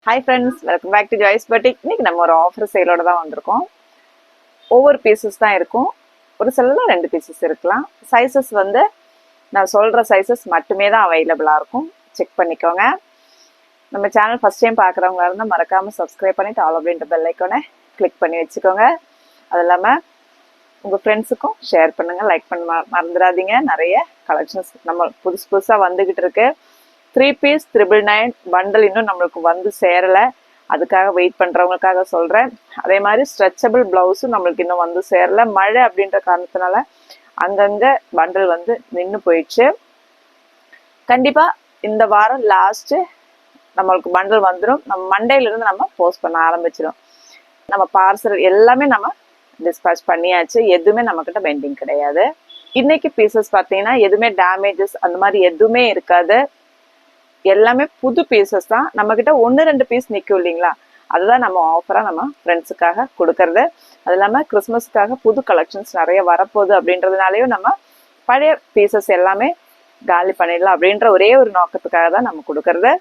Hi friends, welcome back to Joy's batik. இன்னைக்கு நம்ம ஒரு ஆஃபர் சேலோட தான் வந்திருக்கோம். ஒவ்வொரு பீசஸ் தான் இருக்கும். ஒரு சில 2 பீசஸ் இருக்கலாம். சைஸஸ் வந்து நான் சொல்கிற சைஸஸ் மட்டுமே தான் அவைலபிளாக இருக்கும். செக் பண்ணிக்கோங்க. நம்ம சேனல் ஃபஸ்ட் டைம் பார்க்குறவங்களா இருந்தால் மறக்காமல் சப்ஸ்கிரைப் பண்ணிவிட்டு ஆல் அப்படின்ற பெல் ஐக்கானை கிளிக் பண்ணி வச்சுக்கோங்க. அது இல்லாமல் உங்கள் ஃப்ரெண்ட்ஸுக்கும் ஷேர் பண்ணுங்கள், லைக் பண்ண மறந்துடாதீங்க. நிறைய கலெக்ஷன்ஸ் நம்ம புதுசாக வந்துக்கிட்டு இருக்கு. 3 பீஸ் 999 பண்டல் இன்னும் நம்மளுக்கு வந்து சேரலை. அதுக்காக வெயிட் பண்ணுறவங்களுக்காக சொல்கிறேன். அதே மாதிரி ஸ்ட்ரெச்சபிள் ப்ளவுஸும் நம்மளுக்கு இன்னும் வந்து சேரலை. மழை அப்படின்ற காரணத்தினால அங்கங்கே பண்டல் வந்து நின்று போயிடுச்சு. கண்டிப்பாக இந்த வாரம் லாஸ்ட்டு நம்மளுக்கு பண்டல் வந்துடும். நம்ம மண்டேலேருந்து நம்ம போஸ்ட் பண்ண ஆரம்பிச்சிடும். நம்ம பார்சல் எல்லாமே நம்ம டிஸ்பேச் பண்ணியாச்சு. எதுவுமே நம்மக்கிட்ட பெண்டிங் கிடையாது. இன்னைக்கு பீசஸ் பார்த்தீங்கன்னா எதுவுமே டேமேஜஸ் அந்த மாதிரி எதுவுமே இருக்காது. எல்லாமே புது பீசஸ் தான். நம்மக்கிட்ட 1-2 பீஸ் நிற்கும் இல்லைங்களா, அதுதான் நம்ம ஆஃபராக நம்ம ஃப்ரெண்ட்ஸுக்காக கொடுக்கறது. அது இல்லாமல் கிறிஸ்மஸ்க்காக புது கலெக்ஷன்ஸ் நிறைய வரப்போகுது அப்படின்றதுனாலையும் நம்ம பழைய பீசஸ் எல்லாமே காலி பண்ணிடலாம் அப்படின்ற ஒரே ஒரு நோக்கத்துக்காக தான் நம்ம கொடுக்கறது.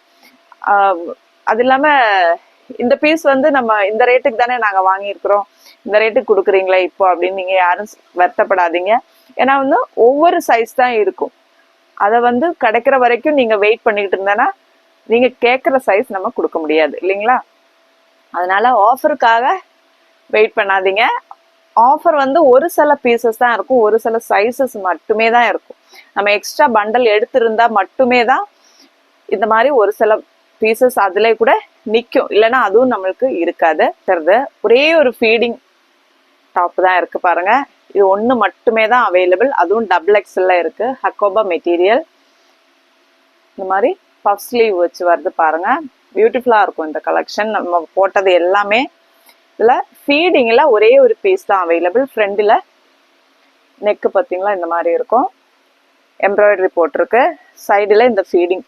அது இல்லாமல் இந்த பீஸ் வந்து நம்ம இந்த ரேட்டுக்கு தானே நாங்கள் வாங்கியிருக்கிறோம், இந்த ரேட்டுக்கு கொடுக்குறீங்களே இப்போ அப்படின்னு நீங்கள் யாரும் வருத்தப்படாதீங்க. ஏன்னா வந்து ஒவ்வொரு சைஸ் தான் இருக்கும். அதை வந்து கிடைக்கிற வரைக்கும் நீங்கள் வெயிட் பண்ணிக்கிட்டு இருந்தேன்னா நீங்கள் கேட்குற சைஸ் நம்ம கொடுக்க முடியாது இல்லைங்களா. அதனால ஆஃபருக்காக வெயிட் பண்ணாதீங்க. ஆஃபர் வந்து ஒரு சில பீசஸ் தான் இருக்கும், ஒரு சில சைஸஸ் மட்டுமே தான் இருக்கும். நம்ம எக்ஸ்ட்ரா பண்டல் எடுத்திருந்தா மட்டுமே தான் இந்த மாதிரி ஒரு சில பீசஸ் அதிலே கூட நிற்கும், இல்லைன்னா அதுவும் நம்மளுக்கு இருக்காது. ஒரே ஒரு ஃபீடிங் டாப் தான் இருக்கு பாருங்க. இது ஒன்று மட்டுமே தான் அவைலபிள், அதுவும் XXL இருக்கு. ஹக்கோபா மெட்டீரியல். இந்த மாதிரி பஃப் ஸ்லீவ் வச்சு வருது பாருங்க. பியூட்டிஃபுல்லாக இருக்கும் இந்த கலெக்ஷன். நம்ம போட்டது எல்லாமே இதில் ஃபீடிங்கில் ஒரே ஒரு பீஸ் தான் அவைலபிள். ஃப்ரண்டில் நெக்கு பார்த்தீங்களா இந்த மாதிரி இருக்கும், எம்ப்ராய்டரி போட்டிருக்கு. சைடில் இந்த ஃபீடிங்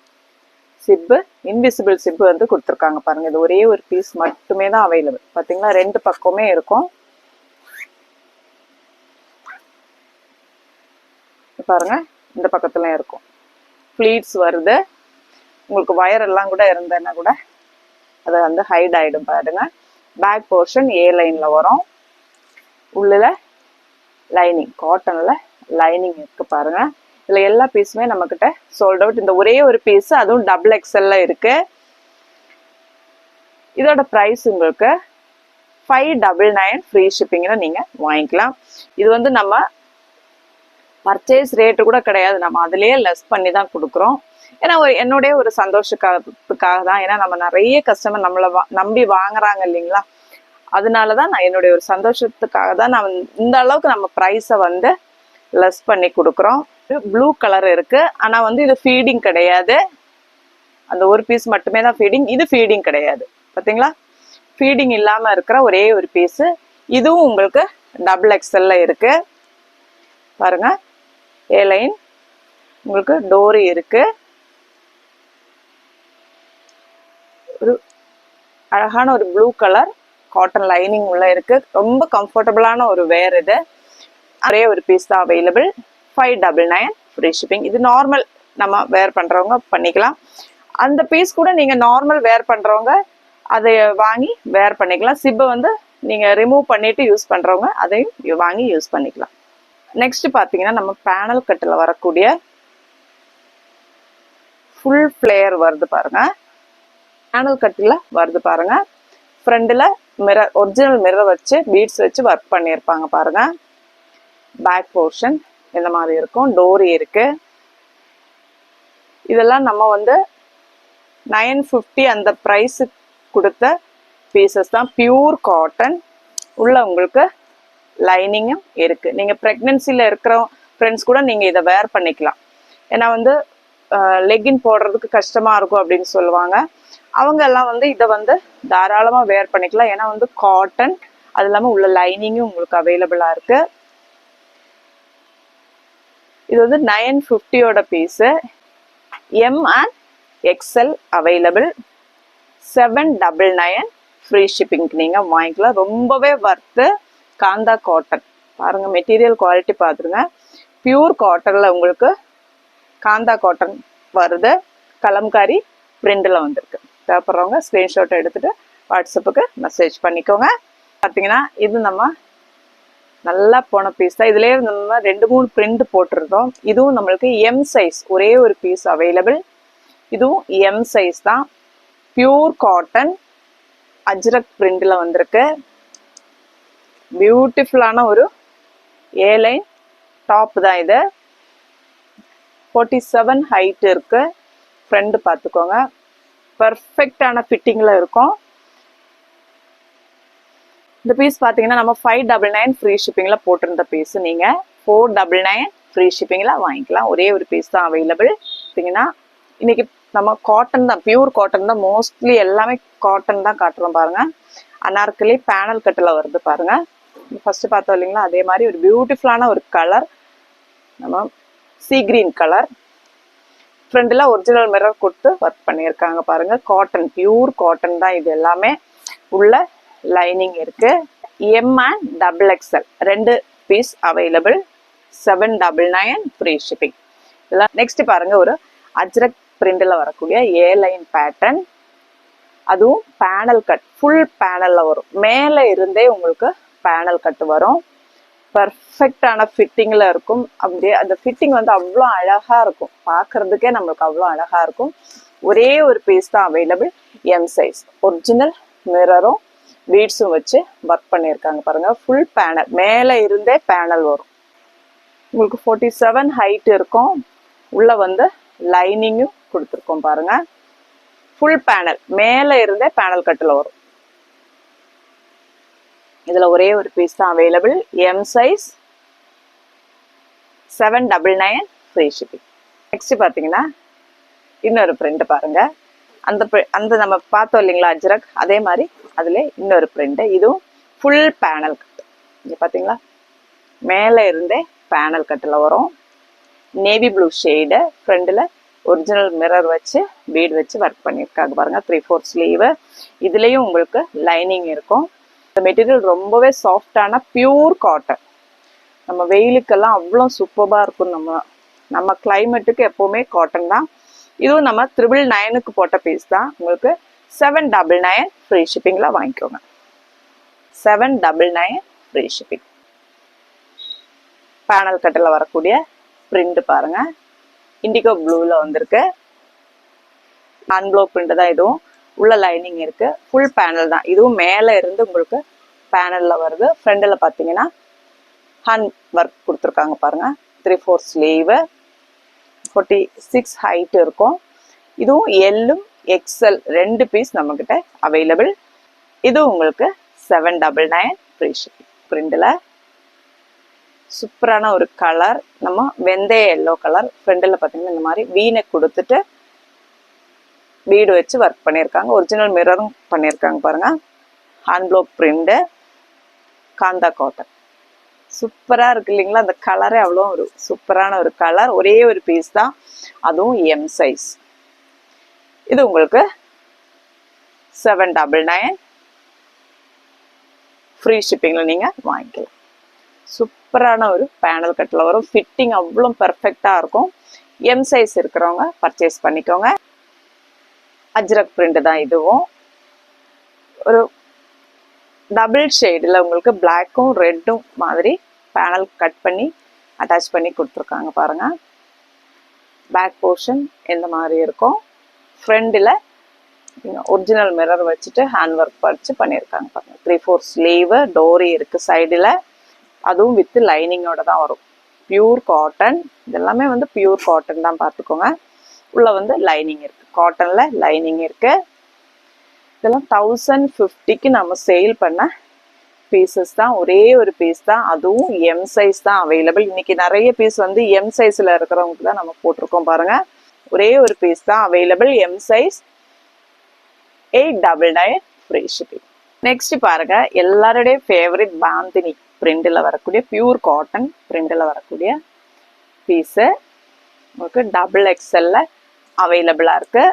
சிப்பு, இன்விசிபிள் சிப்பு வந்து கொடுத்துருக்காங்க பாருங்க. இது ஒரே ஒரு பீஸ் மட்டுமே தான் அவைலபிள். பார்த்தீங்களா, 2 பக்கமே இருக்கும் பாருங்க. இந்த பக்கத்துல இருக்கும், ஃபிளீட்ஸ் வருது. உங்களுக்கு வயர் எல்லாம் கூட இருந்ததுன்னா கூட அதை வந்து ஹைட் ஆயிடும் பாருங்க. பேக் போர்ஷன் ஏ லைன்ல வரும். உள்ள லைனிங், காட்டன்ல லைனிங் இருக்கு பாருங்க. இதுல எல்லா பீஸுமே நம்ம கிட்ட சோல்ட் அவுட். இந்த ஒரே ஒரு பீஸ், அதுவும் XXL இருக்கு. இதோட பிரைஸ் உங்களுக்கு 599 ஃப்ரீ ஷிப்பிங்ல நீங்க வாங்கிக்கலாம். இது வந்து நம்ம பர்ச்சேஸ் ரேட்டு கூட கிடையாது, நம்ம அதுலேயே லெஸ் பண்ணி தான் கொடுக்குறோம். ஏன்னா என்னுடைய ஒரு சந்தோஷத்துக்காக தான். ஏன்னா நம்ம நிறைய கஸ்டமர் நம்மளை நம்பி வாங்குறாங்க இல்லைங்களா. அதனால தான் நான் என்னுடைய ஒரு சந்தோஷத்துக்காக தான் நான் இந்த அளவுக்கு நம்ம ப்ரைஸை வந்து லெஸ் பண்ணி கொடுக்குறோம். ப்ளூ கலர் இருக்கு, ஆனால் வந்து இது ஃபீடிங் கிடையாது. அந்த ஒரு பீஸ் மட்டுமே தான் ஃபீடிங், இது ஃபீடிங் கிடையாது. பார்த்தீங்களா, ஃபீடிங் இல்லாமல் இருக்கிற ஒரே ஒரு பீஸு. இதுவும் உங்களுக்கு XXL இருக்கு பாருங்க. ஏ லைன் உங்களுக்கு டோரி இருக்கு. ஒரு அழகான ஒரு ப்ளூ கலர் காட்டன் லைனிங் உள்ள இருக்கு. ரொம்ப கம்ஃபர்டபுளான ஒரு வேர். இது ஒரே ஒரு பீஸ் தான் அவைலபிள். 599 free shipping. இது நார்மல் நம்ம வேர் பண்றவங்க பண்ணிக்கலாம். அந்த பீஸ் கூட நீங்க நார்மல் வேர் பண்றவங்க அதை வாங்கி வேர் பண்ணிக்கலாம். சிப்பை வந்து நீங்க ரிமூவ் பண்ணிட்டு யூஸ் பண்றவங்க அதையும் வாங்கி யூஸ் பண்ணிக்கலாம். நெக்ஸ்ட் பார்த்தீங்கன்னா நம்ம பேனல் கட்டில் வரக்கூடிய ஃபுல் ஃப்ளேயர் வருது பாருங்க. பேனல் கட்டில் வருது பாருங்க. ஃப்ரண்டில் மிரர், ஒரிஜினல் மிரர் வச்சு பீட்ஸ் வச்சு ஒர்க் பண்ணியிருப்பாங்க பாருங்க. பேக் போர்ஷன் இந்த மாதிரி இருக்கும். டோரி இருக்கு. இதெல்லாம் நம்ம வந்து 950 அந்த ப்ரைஸு கொடுத்த பீசஸ் தான். Pure cotton. உள்ள உங்களுக்கு லைனிங்கும் இருக்கு. நீங்க பிரெக்னன்சில இருக்கிற ஃப்ரெண்ட்ஸ் கூட நீங்க இதை வேர் பண்ணிக்கலாம். ஏன்னா வந்து லெகின் போடுறதுக்கு கஷ்டமா இருக்கும் அப்படின்னு சொல்லுவாங்க. அவங்க எல்லாம் வந்து இதை வந்து தாராளமா வேர் பண்ணிக்கலாம். ஏன்னா வந்து காட்டன், அது இல்லாம உள்ள லைனிங்கும் உங்களுக்கு அவைலபிளா இருக்கு. இது வந்து 950 piece. M and XL available. 799 free ஷிப்பிங்க்கு நீங்க வாங்கிக்கலாம். ரொம்பவே வர்த்து. காந்தா காட்டன் பாருங்க, மெட்டீரியல் குவாலிட்டி பார்த்துருங்க. பியூர் காட்டன்ல உங்களுக்கு காந்தா காட்டன் வருது. கலம்காரி பிரிண்டில் வந்திருக்கு. தேவைப்படுறவங்க ஸ்க்ரீன்ஷாட் எடுத்துகிட்டு வாட்ஸ்அப்புக்கு மெசேஜ் பண்ணிக்கோங்க. பார்த்தீங்கன்னா இது நம்ம நல்லா போன பீஸ் தான். இதுலேயே நம்ம 2-3 பிரிண்ட் போட்டிருந்தோம். இதுவும் நம்மளுக்கு எம் சைஸ் ஒரே ஒரு பீஸ் அவைலபிள். இதுவும் எம் சைஸ் தான். பியூர் காட்டன் அஜ்ரக் பிரிண்டில் வந்திருக்கு. பியூட்டிஃபுல்லான ஒரு ஏலைன் டாப் தான் இது. 47 ஹைட் இருக்கு. ஃப்ரண்ட் பார்த்துக்கோங்க, பர்ஃபெக்டான ஃபிட்டிங்கில் இருக்கும். இந்த பீஸ் பார்த்தீங்கன்னா நம்ம 599 ஃப்ரீ ஷிப்பிங்கில் போட்டிருந்த பீஸ் நீங்கள் 499 ஃப்ரீ ஷிப்பிங்கில் வாங்கிக்கலாம். ஒரே ஒரு பீஸ் தான் அவைலபிள். பார்த்தீங்கன்னா இன்னைக்கு நம்ம காட்டன் தான், பியூர் காட்டன் தான், மோஸ்ட்லி எல்லாமே காட்டன் தான் காட்டுறோம் பாருங்க. அனார்கலி பேனல் கட்டில் வருது பாருங்க. ஃபர்ஸ்ட் பார்த்தோம் இல்லைங்களா, அதே மாதிரி ஒரு பியூட்டிஃபுல்லான ஒரு கலர், நம்ம சீ கிரீன் கலர். ஃப்ரண்ட்ல ஒரிஜினல் மிரர் கொடுத்து ஒர்க் பண்ணியிருக்காங்க பாருங்க. காட்டன், பியூர் காட்டன் தான் இது எல்லாமே. உள்ள லைனிங் இருக்கு. M and XXL 2 piece available. 799 free shipping. இதெல்லாம் நெக்ஸ்ட் பாருங்க, ஒரு அஜ்ரக் பிரிண்ட்ல வரக்கூடிய ஏ லைன் பேட்டர்ன். அதுவும் பேனல் கட், ஃபுல் பேனல்ல வரும். மேலே இருந்தே உங்களுக்கு பேனல் கட் வரும். பர்ஃபெக்டான ஃபிட்டிங்ல இருக்கும். அப்படியே அந்த ஃபிட்டிங் வந்து அவ்வளோ அழகா இருக்கும், பார்க்கறதுக்கே நம்மளுக்கு அவ்வளோ அழகா இருக்கும். ஒரே ஒரு பீஸ் தான் அவைலபிள். எம் சைஸ், ஒரிஜினல் மிரரும் பீட்ஸும் வச்சு ஒர்க் பண்ணியிருக்காங்க பாருங்க. ஃபுல் பேனல், மேலே இருந்தே பேனல் வரும். உங்களுக்கு 47 ஹைட் இருக்கும். உள்ள வந்து லைனிங்கும் கொடுத்துருக்கோம் பாருங்க. ஃபுல் பேனல், மேலே இருந்தே பேனல் கட்டில் வரும். இதுல ஒரே ஒரு பீஸ் தான் available. M size, 799 free shipping. Next பார்த்தீங்கன்னா இன்னொரு பிரிண்ட் பாருங்க. அந்த நம்ம பார்த்தோம் இல்லைங்களா அஜ்ரக், அதே மாதிரி அதுல இன்னொரு பிரிண்ட். இதுவும் ஃபுல் பேனல் கட். இங்க பாத்தீங்களா, மேலே இருந்தே பேனல் கட்டில் வரும். Navy blue shade. ஃப்ரண்ட்ல ஒரிஜினல் மிரர் வச்சு பீட் வச்சு ஒர்க் பண்ணியிருக்காங்க பாருங்க. 3/4 ஸ்லீவ். இதுலயும் உங்களுக்கு லைனிங் இருக்கும். இந்த மெட்டீரியல் ரொம்பவே சாஃப்டான பியூர் காட்டன். நம்ம வெயிலுக்கெல்லாம் அவ்வளோ சூப்பராக இருக்கும். நம்ம கிளைமேட்டுக்கு எப்பவுமே காட்டன் தான். இதுவும் நம்ம 999க்கு போட்ட பீஸ் தான். உங்களுக்கு 799 ஃப்ரீ ஷிப்பிங்ல வாங்கிக்கோங்க. 799 ஃப்ரீ ஷிப்பிங். பேனல் கட்டில் வரக்கூடிய பிரிண்ட் பாருங்க. இண்டிகோ ப்ளூல வந்திருக்கு. அன்ப்ளோ பிரிண்ட் தான் இதுவும். உள்ள லைனிங் இருக்கு. ஃபுல் பேனல் தான். இதுவும் மேலே இருந்து உங்களுக்கு பேனல்ல வருது. ஃப்ரண்ட்ல பார்த்தீங்கன்னா ஹேண்ட் ஒர்க் கொடுத்துருக்காங்க பாருங்க. 3/4 ஸ்லீவ். 46 ஹைட் இருக்கும். இதுவும் எல்லும் XL 2 பீஸ் நம்ம கிட்ட அவைலபிள். இது உங்களுக்கு 799 ஃப்ரீ ஷிப்பிங். பிரிண்ட்ல சூப்பரான ஒரு கலர், நம்ம வெந்தய எல்லோ கலர். ஃப்ரண்ட்ல பார்த்தீங்கன்னா இந்த மாதிரி வீனெக் கொடுத்துட்டு பீடு வச்சு ஒர்க் பண்ணியிருக்காங்க. ஒரிஜினல் மிரரும் பண்ணியிருக்காங்க பாருங்க. ஹேண்ட்ப்ளோ பிரிண்ட், காந்தா காட்டன். சூப்பரா இருக்கு இல்லைங்களா? அந்த கலரே அவ்வளோ ஒரு சூப்பரான ஒரு கலர். ஒரே ஒரு பீஸ் தான், அதுவும் எம் சைஸ். இது உங்களுக்கு 799 ஃப்ரீ ஷிப்பிங்ல நீங்க வாங்கிக்கலாம். சூப்பரான ஒரு பேனல் கட்டில் வரும். ஃபிட்டிங் அவ்வளோ பெர்ஃபெக்டா இருக்கும். எம் சைஸ் இருக்கிறவங்க பர்ச்சேஸ் பண்ணிக்கோங்க. அஜ்ரக் பிரிண்ட் தான் இதுவும். ஒரு டபுள் ஷேடில் உங்களுக்கு பிளாக்கும் ரெட்டும் மாதிரி பேனல் கட் பண்ணி அட்டாச் பண்ணி கொடுத்துருக்காங்க பாருங்க. பேக் போர்ஷன் இந்த மாதிரி இருக்கும். ஃப்ரண்டில் ஒரிஜினல் மிரர் வச்சுட்டு ஹேண்ட் ஒர்க் வச்சு பண்ணியிருக்காங்க பாருங்க. 3/4 ஸ்லீவ். டோரி இருக்கு சைடில். அதுவும் வித் லைனிங்கோட தான் வரும். Pure cotton. இதெல்லாமே வந்து பியூர் காட்டன் தான், பார்த்துக்கோங்க. உள்ள வந்து லைனிங் இருக்கு. காட்டன்ல லைனிங் இருக்கு. இதெல்லாம் 1050க்கு நம்ம சேல் பண்ண பீசஸ் தான். ஒரே ஒரு பீஸ் தான், அதுவும் எம் சைஸ் தான் அவைலபிள். இன்னைக்கு நிறைய பீஸ் வந்து எம் சைஸ்ல இருக்கிறவங்களுக்கு தான் நம்ம போட்டிருக்கோம் பாருங்க. ஒரே ஒரு பீஸ் தான் available. M size, 899 free shipping. Next பாருங்க, எல்லாருடைய ஃபேவரட் பாந்தினி பிரிண்ட்ல வரக்கூடிய பியூர் காட்டன் பிரிண்ட்ல வரக்கூடிய பீஸு உங்களுக்கு XXL அவைலபிளா இருக்கு.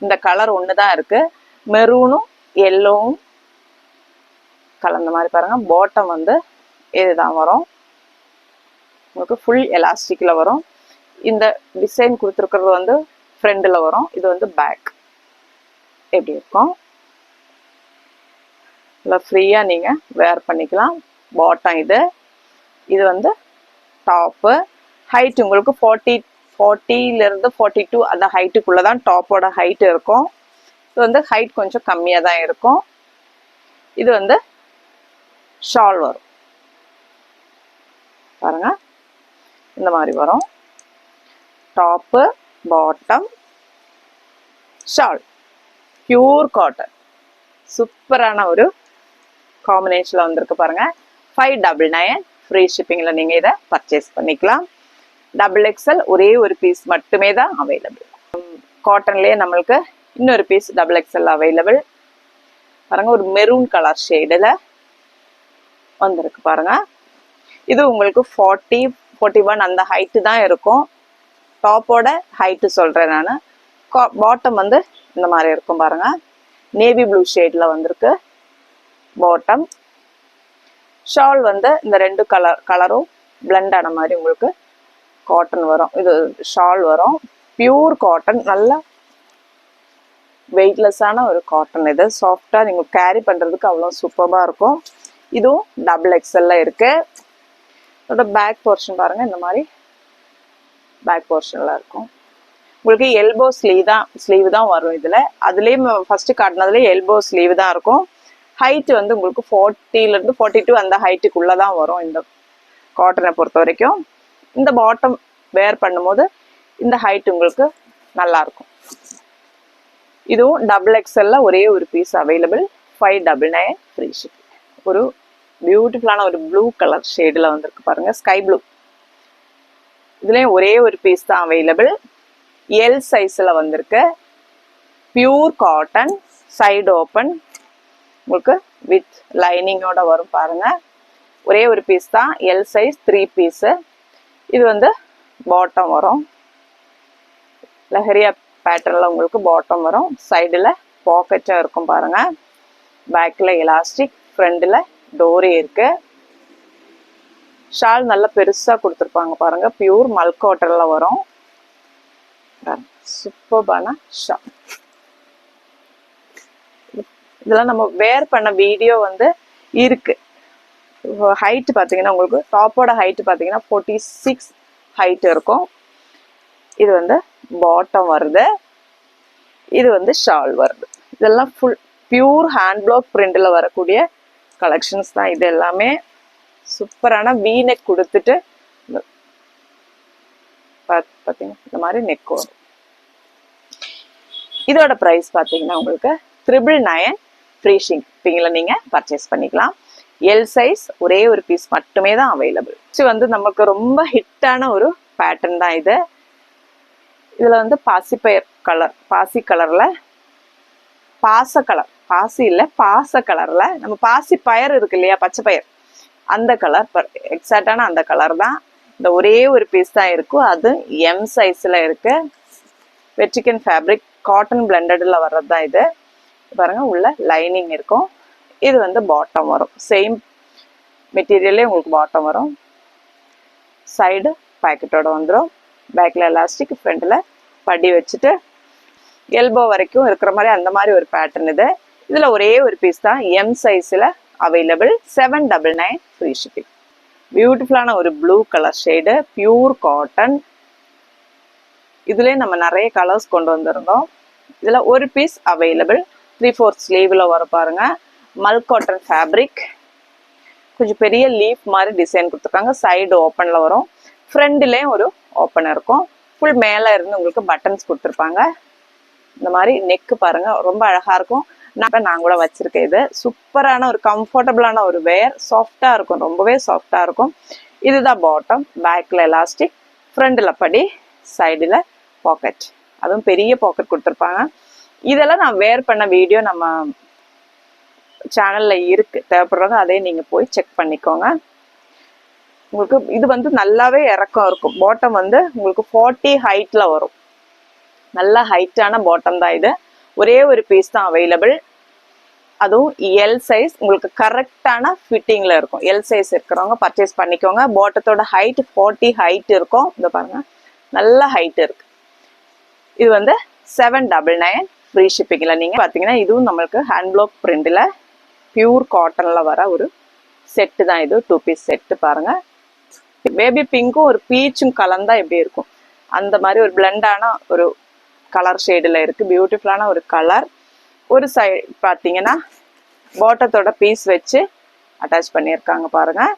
இந்த கலர் ஒன்று தான் இருக்கு. மெரூனும் எல்லோவும் கலந்த மாதிரி பாருங்க. பாட்டம் வந்து இதுதான் வரும். உங்களுக்கு ஃபுல் எலாஸ்டிக்ல வரும். இந்த டிசைன் கொடுத்துருக்கிறது வந்து ஃப்ரண்ட்ல வரும். இது வந்து பேக். எப்படி இருக்கும். இல்லை ஃப்ரீயாக நீங்கள் வேர் பண்ணிக்கலாம். பாட்டம் இது வந்து டாப்பு. ஹைட் உங்களுக்கு 40லேருந்து 42 அந்த ஹைட்டுக்குள்ளே தான் டாப்போட ஹைட் இருக்கும். இது வந்து ஹைட் கொஞ்சம் கம்மியாக தான் இருக்கும். இது வந்து ஷால் வரும் பாருங்க, இந்த மாதிரி வரும். Top, bottom, shawl, pure cotton. சூப்பரான ஒரு காம்பினேஷனில் வந்திருக்கு பாருங்க. 599 ஃப்ரீ ஷிப்பிங்கில் நீங்கள் இதை பர்ச்சேஸ் பண்ணிக்கலாம். XXL ஒரே ஒரு பீஸ் மட்டுமே தான் அவைலபிள். காட்டன்லேயே நம்மளுக்கு இன்னொரு பீஸ் XXL அவைலபிள் பாருங்க. ஒரு மெரூன் கலர் ஷேடில் வந்திருக்கு பாருங்க. இது உங்களுக்கு 40, 41 அந்த ஹைட்டு தான் இருக்கும். டாப்போட ஹைட்டு சொல்கிறேன் நான். பாட்டம் வந்து இந்த மாதிரி இருக்கும் பாருங்க. நேவி ப்ளூ ஷேடில் வந்திருக்கு பாட்டம். ஷால் வந்து இந்த ரெண்டு கலரும் பிளண்ட் ஆன மாதிரி உங்களுக்கு காட்டன் வரும். இது ஷால் வரும். பியூர் காட்டன், நல்ல வெயிட்லெஸ்ஸான ஒரு காட்டன். இது சாஃப்டாக நீங்கள் கேரி பண்ணுறதுக்கு அவ்வளோ சூப்பராக இருக்கும். இதுவும் XXL இருக்கு. இதோட பேக் போர்ஷன் பாருங்க, இந்த மாதிரி பேக் போர்ஷன்ல இருக்கும். உங்களுக்கு எல்போ ஸ்லீவ் தான் வரும் இதில். அதுலேயும் ஃபர்ஸ்ட் காட்டினதுலேயே எல்போ ஸ்லீவ் தான் இருக்கும். ஹைட் வந்து உங்களுக்கு 40லேருந்து 42 அந்த ஹைட்டுக்குள்ளே தான் வரும் இந்த காட்டனை பொறுத்த வரைக்கும். இந்த பாட்டம் வேர் பண்ணும்போது இந்த ஹைட் உங்களுக்கு நல்லாயிருக்கும். இதுவும் XXL ஒரே ஒரு பீஸ் அவைலபிள். 599 free ship. ஒரு பியூட்டிஃபுல்லான ஒரு ப்ளூ கலர் ஷேடில் வந்திருக்கு பாருங்க, ஸ்கை ப்ளூ. இதுலேயும் ஒரே ஒரு பீஸ் தான் அவைலபிள். எல் சைஸில் வந்திருக்கு. பியூர் காட்டன், சைடு ஓப்பன், உங்களுக்கு வித் லைனிங்கோட வரும் பாருங்க. ஒரே ஒரு பீஸ் தான், எல் சைஸ் 3 பீஸு. இது வந்து பாட்டம் வரும். லஹரியா பேட்டர்னில் உங்களுக்கு பாட்டம் வரும். சைடில் பாக்கெட்டும் இருக்கும் பாருங்க. பேக்கில் எலாஸ்டிக், ஃப்ரண்டில் டோரி இருக்கு. ஷால் நல்லா பெருசாக கொடுத்துருப்பாங்க பாருங்க. பியூர் மல்காட்டனில் வரும். சூப்பர்பான ஷால். இதெல்லாம் நம்ம வேர் பண்ண வீடியோ வந்து இருக்கு. ஹைட் பார்த்தீங்கன்னா உங்களுக்கு டாப்போட ஹைட் பார்த்தீங்கன்னா 46 ஹைட் இருக்கும். இது வந்து பாட்டம் வருது. இது வந்து ஷால் வருது. இதெல்லாம் ஃபுல் பியூர் ஹேண்ட் பிளாக் பிரிண்டில் வரக்கூடிய கலெக்ஷன்ஸ் தான். இது எல்லாமே சூப்பரான வி நெக் கொடுத்துட்டு பார்த்தீங்கன்னா இந்த மாதிரி நெக் வரும். இதோட ப்ரைஸ் பார்த்தீங்கன்னா உங்களுக்கு 999 ஃப்ரீ ஷிப்பிங்கில் நீங்கள் பர்ச்சேஸ் பண்ணிக்கலாம். எல் சைஸ் ஒரே ஒரு பீஸ் மட்டுமே தான் அவைலபிள். வந்து நமக்கு ரொம்ப ஹிட்டான ஒரு பேட்டர்ன் தான் இது. இதில் வந்து பாசிப்பயர் கலர், பாசி கலரில் பாச கலரில் நம்ம பாசி பயர் இருக்கு இல்லையா, பச்சை பயிர், அந்த கலர் எக்ஸாக்டான அந்த கலர் தான். இந்த ஒரே ஒரு பீஸ் தான் இருக்கும். அது எம் சைஸில் இருக்கு. வெட்டிகன் ஃபேப்ரிக் காட்டன் பிளெண்டடில் வர்றது தான் இது பாருங்க. உள்ள லைனிங் இருக்கும். இது வந்து பாட்டம் வரும். சேம் மெட்டீரியலே உங்களுக்கு பாட்டம் வரும். சைடு பாக்கெட்டோட வந்துடும். பேக்கில் எலாஸ்டிக், ஃப்ரண்டில் படி வச்சுட்டு எல்போ வரைக்கும் இருக்கிற மாதிரி அந்த மாதிரி ஒரு பேட்டர்ன் இது. இதில் ஒரே ஒரு பீஸ் தான் எம் சைஸில் அவைலபிள். 799 free shipping. பியூட்டிஃபுல்லான ஒரு blue colour shade, pure cotton. இதுலேயே நம்ம நிறைய கலர்ஸ் கொண்டு வந்திருந்தோம். இதில் ஒரு பீஸ் அவைலபிள். 3/4 ஸ்லீவில் வர பாருங்க. மல் காட்டன் ஃபேப்ரிக், கொஞ்சம் பெரிய லீஃப் மாதிரி டிசைன் கொடுத்துருக்காங்க. சைடு ஓப்பனில் வரும். ஃப்ரண்ட்லேயும் ஒரு ஓப்பன் இருக்கும். ஃபுல் மேலே இருந்து உங்களுக்கு பட்டன்ஸ் கொடுத்துருப்பாங்க. இந்த மாதிரி நெக்கு பாருங்க, ரொம்ப அழகாக இருக்கும். நான் கூட வச்சிருக்கேன். இது சூப்பரான ஒரு கம்ஃபர்டபுளான ஒரு வேர். சாஃப்டாக இருக்கும், ரொம்பவே சாஃப்டாக இருக்கும். இதுதான் பாட்டம். பேக்கில் எலாஸ்டிக், ஃப்ரண்டில் படி, சைடில் பாக்கெட், அதுவும் பெரிய பாக்கெட் கொடுத்துருப்பாங்க. இதெல்லாம் நான் வேர் பண்ண வீடியோ நம்ம சேனலில் இருக்குது. தேவைப்படுறவங்க அதே நீங்கள் போய் செக் பண்ணிக்கோங்க. உங்களுக்கு இது வந்து நல்லாவே இறக்கம் இருக்கும். பாட்டம் வந்து உங்களுக்கு 40 ஹைட்டில் வரும். நல்ல ஹைட்டான பாட்டம் தான் இது. ஒரே ஒரு பீஸ் தான் அவைலபிள். அதுவும் எல் சைஸ் உங்களுக்கு கரெக்டான ஃபிட்டிங்கில் இருக்கும். எல் சைஸ் இருக்கிறவங்க பர்ச்சேஸ் பண்ணிக்கோங்க. பாட்டத்தோட ஹைட் 40 ஹைட் இருக்கும். இதை பாருங்க, நல்ல ஹைட் இருக்கு. இது வந்து 799 ஃப்ரீ ஷிப்பிங்கில். நீங்கள் பார்த்தீங்கன்னா இதுவும் நம்மளுக்கு ஹேண்ட் பிளாக் பிரிண்டில் பியூர் காட்டனில் வர ஒரு செட்டு தான் இது. 2 பீஸ் செட்டு பாருங்கள். பேபி பிங்க்கும் ஒரு பீச்சும் கலந்தா எப்படி இருக்கும் அந்த மாதிரி ஒரு பிளெண்டான ஒரு கலர் ஷேடில் இருக்குது. பியூட்டிஃபுல்லான ஒரு கலர். ஒரு சைடு பார்த்தீங்கன்னா பாட்டத்தோட பீஸ் வச்சு அட்டாச் பண்ணியிருக்காங்க பாருங்கள்.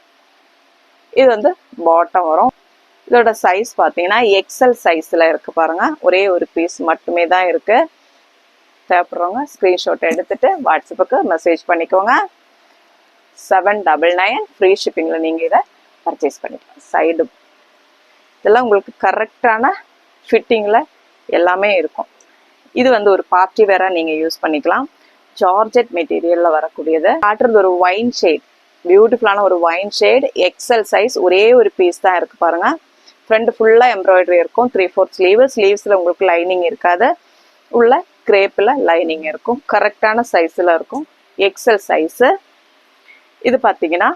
இது வந்து பாட்டம் வரும். இதோட சைஸ் பார்த்தீங்கன்னா எக்ஸல் சைஸில் இருக்குது பாருங்கள். ஒரே ஒரு பீஸ் மட்டுமே தான் இருக்குது. தேவைப்படுறவங்க ஸ்க்ரீன்ஷாட் எடுத்துகிட்டு வாட்ஸ்அப்புக்கு மெசேஜ் பண்ணிக்கோங்க. 799 ஃப்ரீ ஷிப்பிங்கில் நீங்கள் இதை பர்ச்சேஸ் பண்ணிக்கலாம். சைடு இதெல்லாம் உங்களுக்கு கரெக்டான ஃபிட்டிங்கில் எல்லாமே இருக்கும். இது வந்து ஒரு பார்ட்டி வேராக நீங்கள் யூஸ் பண்ணிக்கலாம். ஜார்ஜெட் மெட்டீரியலில் வரக்கூடியது. காட்டுறது ஒரு ஒயின் ஷேட், பியூட்டிஃபுல்லான ஒரு ஒயின் ஷேட், எக்ஸல் சைஸ். ஒரே ஒரு பீஸ் தான் இருக்குது பாருங்கள். ஃப்ரண்ட் ஃபுல்லாக எம்ப்ராய்டரி இருக்கும். 3/4 ஸ்லீவ். ஸ்லீவ்ஸில் உங்களுக்கு லைனிங் இருக்காது. உள்ள கிரேப்பில் லைனிங் இருக்கும். கரெக்டான சைஸில் இருக்கும். XL size. இது பார்த்தீங்கன்னா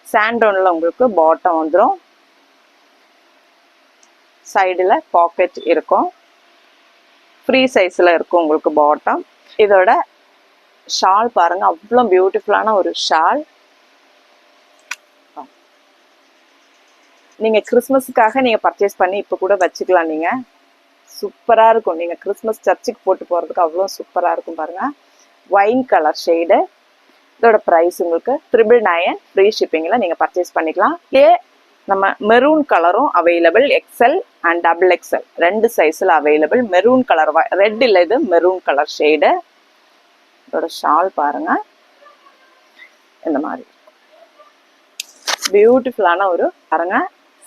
சாண்டோனில் உங்களுக்கு பாட்டம் வந்துடும். சைடில் பாக்கெட் இருக்கும். ஃப்ரீ சைஸில் இருக்கும் உங்களுக்கு பாட்டம். இதோட ஷால் பாருங்கள், அவ்வளோ பியூட்டிஃபுல்லான ஒரு ஷால். நீங்கள் கிறிஸ்மஸுக்காக நீங்கள் பர்ச்சேஸ் பண்ணி இப்போ கூட வச்சுக்கலாம். நீங்கள் சூப்பராக இருக்கும். நீங்கள் கிறிஸ்மஸ் சர்ச்சுக்கு போட்டு போகிறதுக்கு அவ்வளோ சூப்பராக இருக்கும் பாருங்கள். Wine colour shade. இதோட ப்ரைஸ் உங்களுக்கு 999 ஃப்ரீ ஷிப்பிங்கில் நீங்கள் பர்ச்சேஸ் பண்ணிக்கலாம். நம்ம மெரூன் கலரும் available. XL and double XL 2 சைஸில் அவைலபிள். மெரூன் கலர், ரெட் இல்லை, இது மெரூன் கலர் ஷேடு. இதோட ஷால் பாருங்கள் இந்த மாதிரி பியூட்டிஃபுல்லான ஒரு பாருங்க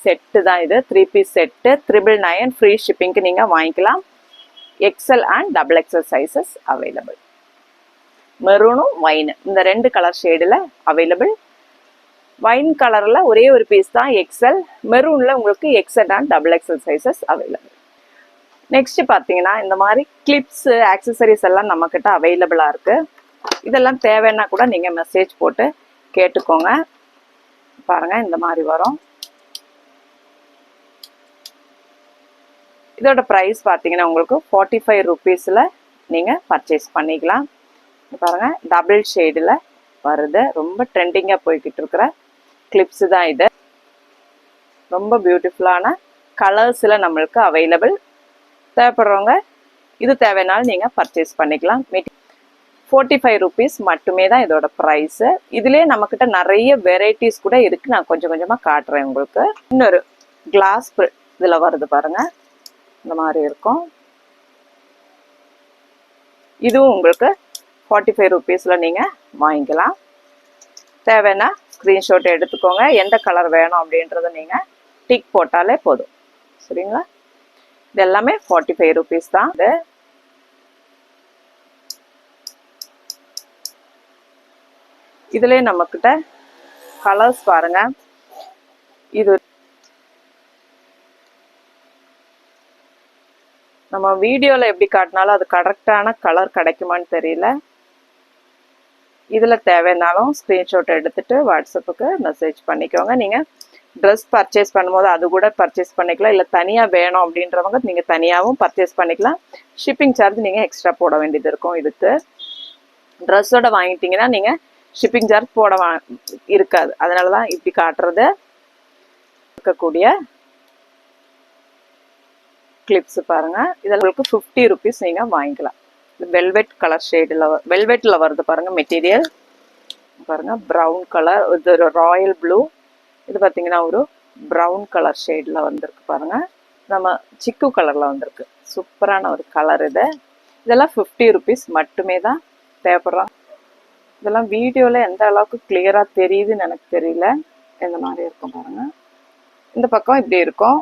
செட்டு தான் இது. 3 பீஸ் செட்டு 999 ஃப்ரீ ஷிப்பிங்க்கு நீங்கள் வாங்கிக்கலாம். XL and double XL sizes available. மெரூனும் ஒயின் இந்த 2 கலர் ஷேடில் அவைலபிள். ஒயின் கலரில் ஒரே ஒரு பீஸ் தான் எக்ஸல். மெரூனில் உங்களுக்கு XL and double XL sizes available. Next பார்த்தீங்கன்னா இந்த மாதிரி கிளிப்ஸு ஆக்சசரிஸ் எல்லாம் நம்மக்கிட்ட அவைலபிளாக இருக்குது. இதெல்லாம் தேவைன்னா கூட நீங்கள் மெசேஜ் போட்டு கேட்டுக்கோங்க. பாருங்கள் இந்த மாதிரி வரும். இதோட ப்ரைஸ் பார்த்தீங்கன்னா உங்களுக்கு 45 ருபீஸில் நீங்கள் பர்ச்சேஸ் பண்ணிக்கலாம். பாருங்கள் டபுள் ஷேடில் வருது. ரொம்ப ட்ரெண்டிங்காக போய்கிட்டு இருக்கிற கிளிப்ஸு தான் இது. ரொம்ப பியூட்டிஃபுல்லான கலர்ஸில் நம்மளுக்கு அவைலபிள். தேவைப்படுறவங்க இது தேவைனாலும் நீங்கள் பர்ச்சேஸ் பண்ணிக்கலாம். 45 ருபீஸ் மட்டுமே தான் இதோட ப்ரைஸு. இதுலேயே நம்மக்கிட்ட நிறைய வெரைட்டிஸ் கூட இருக்குது. நான் கொஞ்சம் கொஞ்சமாக காட்டுறேன் உங்களுக்கு. இன்னொரு கிளாஸ் இதில் வருது பாருங்கள், இந்த மாதிரி இருக்கும். இதுவும் உங்களுக்கு 45 ருபீஸில் நீங்கள் வாங்கிக்கலாம். தேவைன்னா ஸ்க்ரீன்ஷாட் எடுத்துக்கோங்க. எந்த கலர் வேணும் அப்படின்றத நீங்கள் டிக் போட்டாலே போதும். சரிங்களா? இது எல்லாமே 45 ருபீஸ் தான். இதுலேயே நம்மக்கிட்ட கலர்ஸ் பாருங்க. இது நம்ம வீடியோவில் எப்படி காட்டினாலும் அது கரெக்டான கலர் கிடைக்குமான்னு தெரியல. இதில் தேவைன்னாலும் ஸ்க்ரீன்ஷாட் எடுத்துகிட்டு வாட்ஸ்அப்புக்கு மெசேஜ் பண்ணிக்கோங்க. நீங்கள் ட்ரெஸ் பர்ச்சேஸ் பண்ணும்போது அது கூட பர்ச்சேஸ் பண்ணிக்கலாம். இல்லை தனியாக வேணும் அப்படின்றவங்க நீங்கள் தனியாகவும் பர்ச்சேஸ் பண்ணிக்கலாம். ஷிப்பிங் சார்ஜ் நீங்கள் எக்ஸ்ட்ரா போட வேண்டியது இருக்கும். இதுக்கு ட்ரெஸ்ஸோட வாங்கிட்டீங்கன்னா நீங்கள் ஷிப்பிங் சார்ஜ் போட இருக்காது. அதனால தான் இப்படி காட்டுறது. இருக்கக்கூடிய கிளிப்ஸ் பாருங்கள். இதில் உங்களுக்கு 50 ருபீஸ் நீங்கள் வாங்கிக்கலாம். இது வெல்வெட் கலர் ஷேடில் வெல்வெட்டில் வருது பாருங்கள் மெட்டீரியல். பாருங்கள் ப்ரௌன் கலர், இது ஒரு ராயல் ப்ளூ. இது பார்த்தீங்கன்னா ஒரு ப்ரௌன் கலர் ஷேடில் வந்திருக்கு பாருங்கள். நம்ம சிக்கு கலரில் வந்திருக்கு. சூப்பரான ஒரு கலர் இது. இதெல்லாம் 50 ருபீஸ் மட்டுமே தான். தேவைப்படுறாங்க. இதெல்லாம் வீடியோவில் எந்த அளவுக்கு கிளியராக தெரியுதுன்னு எனக்கு தெரியல. இந்த மாதிரி இருக்கும் பாருங்கள். இந்த பக்கம் இப்படி இருக்கும்,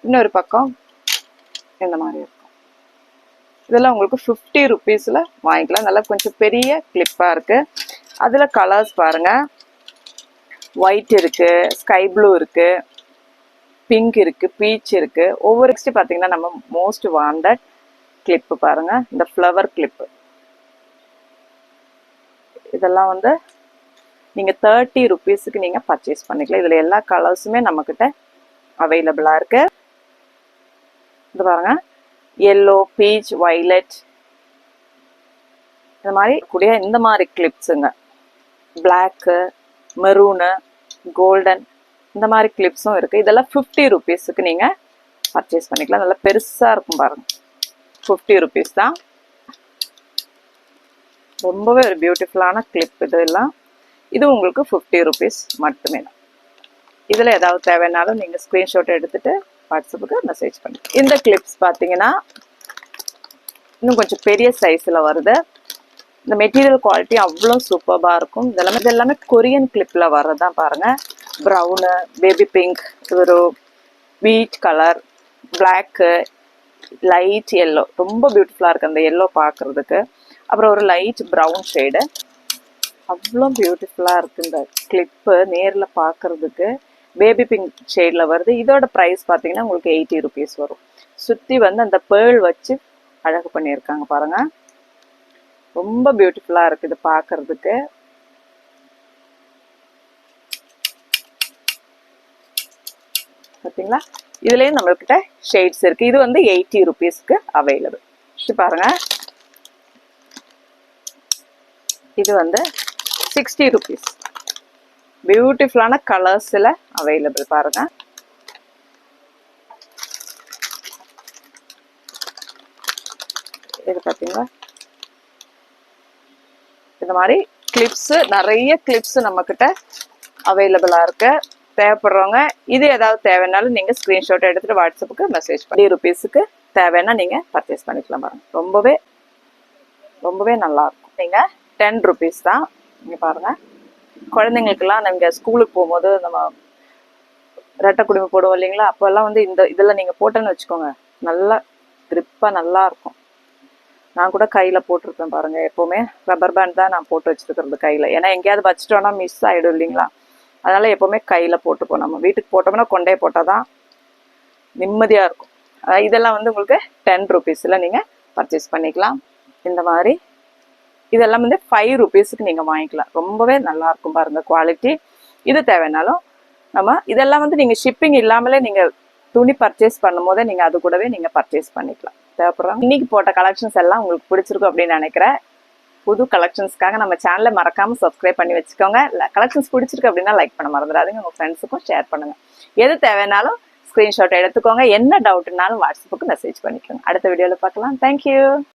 இன்னொரு பக்கம் இந்த மாதிரி இருக்கும். இதெல்லாம் உங்களுக்கு 50 ருபீஸில் வாங்கிக்கலாம். நல்லா கொஞ்சம் பெரிய கிளிப்பாக இருக்குது. அதில் கலர்ஸ் பாருங்கள். ஒயிட் இருக்குது, ஸ்கை ப்ளூ இருக்குது, பிங்க் இருக்குது, பீச் இருக்குது. ஒவ்வொரு நெக்ஸ்ட் பார்த்தீங்கன்னா நம்ம மோஸ்ட் வாண்டட் கிளிப்பு பாருங்கள். இந்த ஃப்ளவர் கிளிப்பு இதெல்லாம் வந்து நீங்கள் 30 ருபீஸுக்கு நீங்கள் பர்ச்சேஸ் பண்ணிக்கலாம். இதில் எல்லா கலர்ஸுமே நம்மக்கிட்ட அவைலபிளாக இருக்குது. இது பாருங்கள் எல்லோ, பீச், வயலட் இந்த மாதிரி கூடிய இந்த மாதிரி கிளிப்ஸுங்க. பிளாக்கு, மெரூனு, கோல்டன் இந்த மாதிரி கிளிப்ஸும் இருக்குது. இதெல்லாம் 50 ருபீஸுக்கு நீங்கள் பர்ச்சேஸ் பண்ணிக்கலாம். நல்லா பெருசாக இருக்கும் பாருங்கள். 50 ருபீஸ் தான். ரொம்பவே ஒரு பியூட்டிஃபுல்லான கிளிப் இதெல்லாம். இது உங்களுக்கு 50 ருபீஸ் மட்டுமே தான். இதில் ஏதாவது தேவைன்னாலும் நீங்கள் ஸ்க்ரீன்ஷாட் எடுத்துகிட்டு வாட்ஸ்அப்புக்கு மெசேஜ் பண்ணுங்கள். இந்த கிளிப்ஸ் பார்த்தீங்கன்னா இன்னும் கொஞ்சம் பெரிய சைஸில் வருது. இந்த மெட்டீரியல் குவாலிட்டி அவ்வளோ சூப்பராக இருக்கும். இதெல்லாமே கொரியன் கிளிப்பில் வர்றதான் பாருங்கள். ப்ரௌனு, பேபி பிங்க், ஒரு வீட் கலர், பிளாக்கு, லைட் எல்லோ ரொம்ப பியூட்டிஃபுல்லாக இருக்குது அந்த எல்லோ பார்க்குறதுக்கு. அப்புறம் ஒரு லைட் ப்ரௌன் ஷேடு அவ்வளோ பியூட்டிஃபுல்லாக இருக்குது இந்த கிளிப்பு நேரில் பார்க்குறதுக்கு. பேபி பிங்க் ஷேடில் வருது. இதோட ப்ரைஸ் பார்த்தீங்கன்னா உங்களுக்கு 80 ருபீஸ் வரும். சுற்றி வந்து அந்த பேர்ல் வச்சு அழகு பண்ணியிருக்காங்க பாருங்கள். ரொம்ப பியூட்டிஃபுல்லாக இருக்குது பார்க்கறதுக்கு. பார்த்தீங்களா? இதுலேயும் நம்மள்கிட்ட ஷேட்ஸ் இருக்குது. இது வந்து 80 ருபீஸ்க்கு அவைலபிள். இது பாருங்கள். இது வந்து 60 ருபீஸ். பியூட்டிஃபுல்லான கலர்ஸில் அவைலபிள் பாருங்கள். இது பார்த்தீங்களா? இந்த மாதிரி கிளிப்ஸு நிறைய கிளிப்ஸு நம்மக்கிட்ட அவைலபிளாக இருக்கு. தேவைப்படுறவங்க இது ஏதாவது தேவைன்னாலும் நீங்கள் ஸ்க்ரீன்ஷாட் எடுத்துகிட்டு வாட்ஸ்அப்புக்கு மெசேஜ் பண்ணி 20 ருபீஸுக்கு தேவைன்னா நீங்கள் பர்ச்சேஸ் பண்ணிக்கலாம் பாருங்கள். ரொம்பவே நல்லாயிருக்கும். நீங்கள் 10 ருபீஸ் தான். நீங்கள் பாருங்கள். குழந்தைங்களுக்கெல்லாம் நீங்கள் ஸ்கூலுக்கு போகும்போது நம்ம ரெட்டை குடும்பம் போடுவோம் இல்லைங்களா? அப்போல்லாம் வந்து இதெல்லாம் நீங்கள் போட்டேன்னு வச்சுக்கோங்க, நல்லா க்ரிப்பாக நல்லாயிருக்கும். நான் கூட கையில் போட்டிருப்பேன் பாருங்கள். எப்போவுமே ரப்பர் பேண்ட் தான் நான் போட்டு வச்சுருக்கிறது கையில். ஏன்னா எங்கேயாவது வச்சுட்டோன்னா மிஸ் ஆகிடும் இல்லைங்களா? அதனால் எப்போவுமே கையில் போட்டுப்போம். நம்ம வீட்டுக்கு போட்டோம்னா கொண்டே போட்டால் தான் நிம்மதியாக இருக்கும். இதெல்லாம் வந்து உங்களுக்கு 10 ருபீஸில் நீங்கள் பர்ச்சேஸ் பண்ணிக்கலாம். இந்த மாதிரி இதெல்லாம் வந்து 5 ருபீஸுக்கு நீங்கள் வாங்கிக்கலாம். ரொம்பவே நல்லாயிருக்கும் பாருங்கள் குவாலிட்டி. இது தேவைன்னாலும் நம்ம இதெல்லாம் வந்து நீங்கள் ஷிப்பிங் இல்லாமலே நீங்கள் துணி பர்ச்சேஸ் பண்ணும் போதே நீங்கள் அது கூடவே நீங்கள் பர்ச்சேஸ் பண்ணிக்கலாம். தேவைப்படுறாங்க. இன்னைக்கு போட்ட கலெக்ஷன்ஸ் எல்லாம் உங்களுக்கு பிடிச்சிருக்கும் அப்படின்னு நினைக்கிறேன். புது கலெக்ஷன்ஸ்க்காக நம்ம சேனலை மறக்காமல் சப்ஸ்கிரைப் பண்ணி வச்சுக்கோங்க. கலெக்ஷன்ஸ் பிடிச்சிருக்கு அப்படின்னா லைக் பண்ண மறந்துடாதீங்க. உங்கள் ஃப்ரெண்ட்ஸுக்கும் ஷேர் பண்ணுங்கள். எது தேவைனாலும் ஸ்க்ரீன்ஷாட் எடுத்துக்கோங்க. என்ன டவுட்னாலும் வாட்ஸ்அப்புக்கு மெசேஜ் பண்ணிக்கோங்க. அடுத்த வீடியோவில் பார்க்கலாம். தேங்க்யூ.